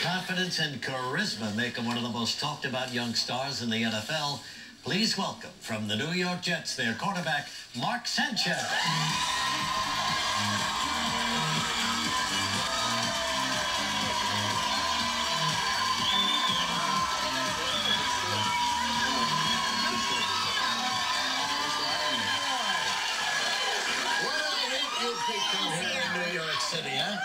confidence and charisma make him one of the most talked about young stars in the NFL. Please welcome from the New York Jets, their quarterback, Sanchez. New York City, huh?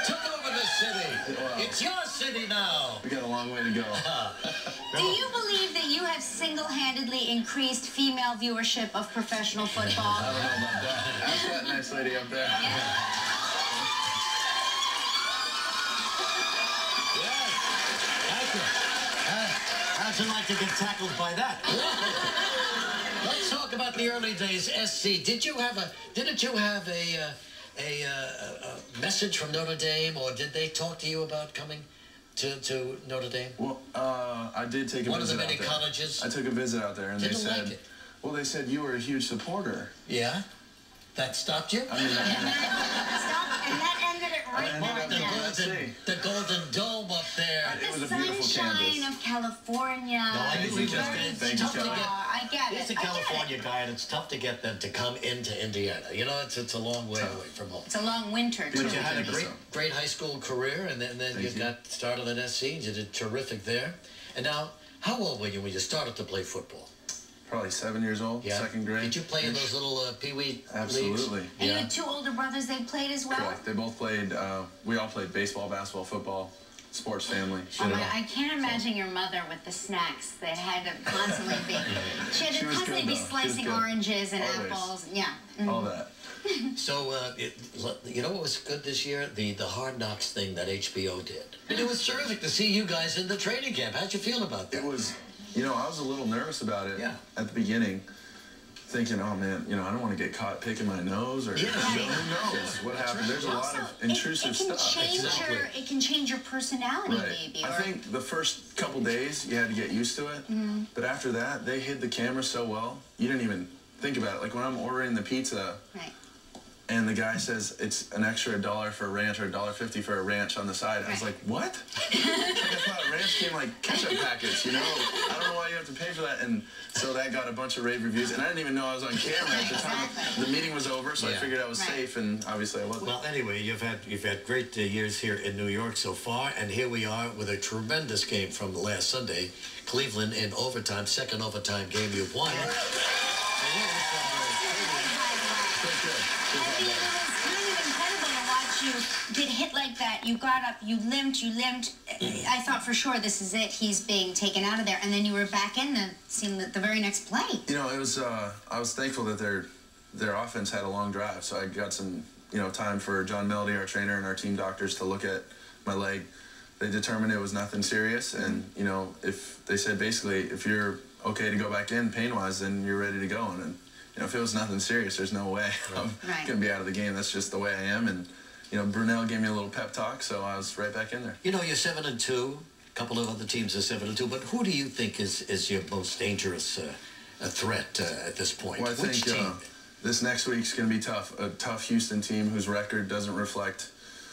Took over the city. Wow. It's your city now. We got a long way to go. Do you believe that you have single-handedly increased female viewership of professional football? I don't know about that. Ask that nice lady up there. Yeah. How'd you like to get tackled by that? Let's talk about the early days. SC, didn't you have a message from Notre Dame, or did they talk to you about coming to Notre Dame? Well, I did take a visit out there. One of the many colleges? I took a visit out there, and Didn't they said, like it. Well, they said you were a huge supporter. Yeah? That stopped you? I mean, Stop, and that ended it right Mark, the golden dome up there. It was the a beautiful sunshine campus. of California. No, I Thank you, Kelly. Thank you, Kelly. I get it. He's a California guy, and it's tough to get them to come into Indiana. You know, it's a long way away from home. It's a long winter, too. But you had a great high school career, and then you got started at SC. You did terrific there. And now, how old were you when you started to play football? Probably 7 years old, second grade. Did you play in those little pee-wee Absolutely. leagues? And you had two older brothers, they played as well? Correct. They both played, we all played baseball, basketball, football, sports family. I can't imagine your mother with the snacks that had to constantly be. She had to constantly be slicing oranges and apples. Yeah. All that. So, you know what was good this year? The Hard Knocks thing that HBO did. And it was terrific to see you guys in the training camp. How'd you feel about that? It was, you know, I was a little nervous about it at the beginning, thinking, oh man, you know, I don't want to get caught picking my nose or who knows what happened. There's a lot of intrusive stuff. It can change your personality, maybe. I think the first couple days you had to get used to it, but after that, they hid the camera so well, you didn't even think about it. Like when I'm ordering the pizza, and the guy says it's an extra $1 for a ranch or $1.50 for a ranch on the side. I was like, what? Like I thought a ranch came like ketchup packets, you know? I don't know why you have to pay for that. And so that got a bunch of rave reviews. And I didn't even know I was on camera at the time. The meeting was over, so I figured I was safe, and obviously I wasn't. Well, anyway, you've had great years here in New York so far, and here we are with a tremendous game from last Sunday. Cleveland in overtime, second overtime game you've won. It was kind of incredible to watch you get hit like that. You got up, you limped. I thought for sure this is it. He's being taken out of there. And then you were back in the very next play. You know, it was, I was thankful that their offense had a long drive. So I got some, you know, time for John Melody, our trainer, and our team doctors to look at my leg. They determined it was nothing serious. And, you know, if they said basically, if you're okay to go back in pain-wise, then you're ready to go. And you know, if it was nothing serious, there's no way I'm going to be out of the game. That's just the way I am. And, you know, Brunel gave me a little pep talk, so I was right back in there. You know, you're 7-2. A couple of other teams are 7-2. But who do you think is your most dangerous threat at this point? Well, I think this next week's going to be tough. A tough Houston team whose record doesn't reflect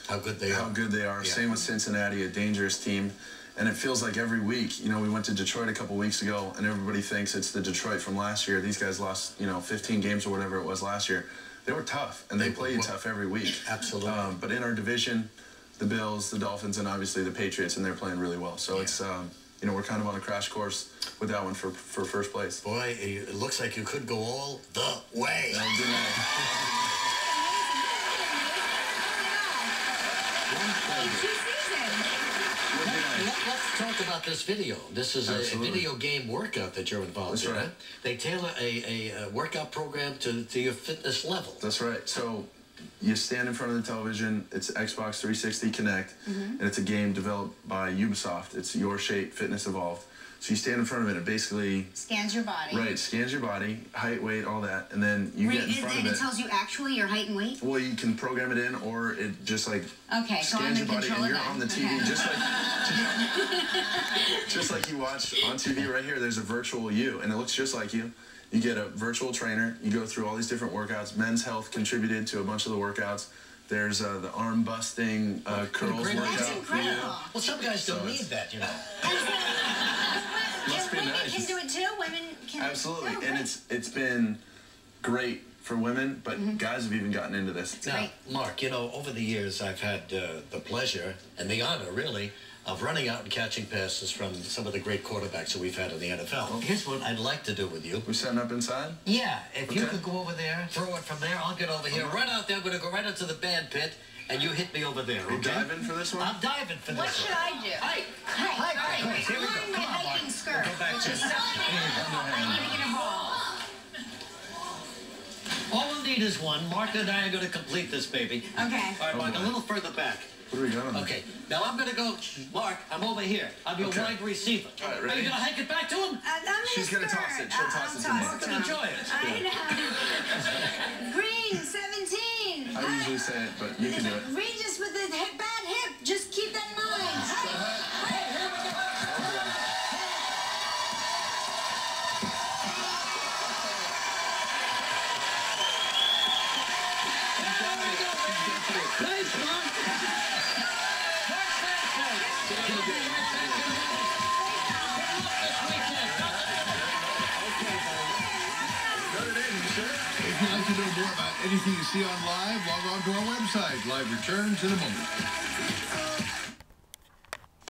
how good they are. Yeah. Same with Cincinnati, a dangerous team. And it feels like every week, you know, we went to Detroit a couple weeks ago, and everybody thinks it's the Detroit from last year. These guys lost, you know, 15 games or whatever it was last year. They were tough, and they play tough every week. Absolutely. But in our division, the Bills, the Dolphins, and obviously the Patriots, and they're playing really well. So it's, you know, we're kind of on a crash course with that one for first place. Boy, it looks like you could go all the way. Let's talk about this video. This is a video game workout that you're involved in. Right. They tailor a workout program to your fitness level. That's right. So you stand in front of the television. It's Xbox 360 Connect, and it's a game developed by Ubisoft. It's Your Shape Fitness Evolved. So you stand in front of it, it basically scans your body. Right, scans your body, height, weight, all that, and then you get in front of it. And it tells you actually your height and weight? Well, you can program it in, or it just like scans your body, and you're on the TV, just like you watch on TV right here. There's a virtual you, and it looks just like you. You get a virtual trainer. You go through all these different workouts. Men's Health contributed to a bunch of the workouts. There's the arm busting curls great workout. That's incredible. Yeah. Well, some guys don't So need that, you know. Must be Women nice. can do it too. Women can. Absolutely, Oh, and great. it's been great for women, but guys have even gotten into this. Now, Right. Mark, you know, over the years, I've had the pleasure and the honor, really, of running out and catching passes from some of the great quarterbacks that we've had in the NFL. Here's what I'd like to do with you. We're setting up inside. Yeah, if you Okay. could go over there, throw it from there, I'll get over here. Right out there, I'm going to go right into the band pit, and you hit me over there, Are you okay? diving for this one? I'm diving for What this should one. I do? Hi. Hi. Hi, All right. here we go. I'm wearing my Come on, hiking Mark. skirt. Go back which to is it. I need to get a ball. All we'll need is one. Mark and I are going to complete this, baby. Okay. All right, Mark, a little further back. What are we doing? Okay, now I'm going to go, Mark, I'm over here. I'm your Okay. wide receiver. All right, Are ready? you going to hike it back to him? I'm in She's a gonna skirt. toss it. She'll toss it to I'll me. toss Mark it can to him. enjoy it. I know. Green, 17. I usually say it, but you can do it. Regis with the bad hip. Just keep that in mind. Nice, Mark. Mark Sanchez. If you'd like to know more about anything you see on live, log on to our website. Live returns in a moment.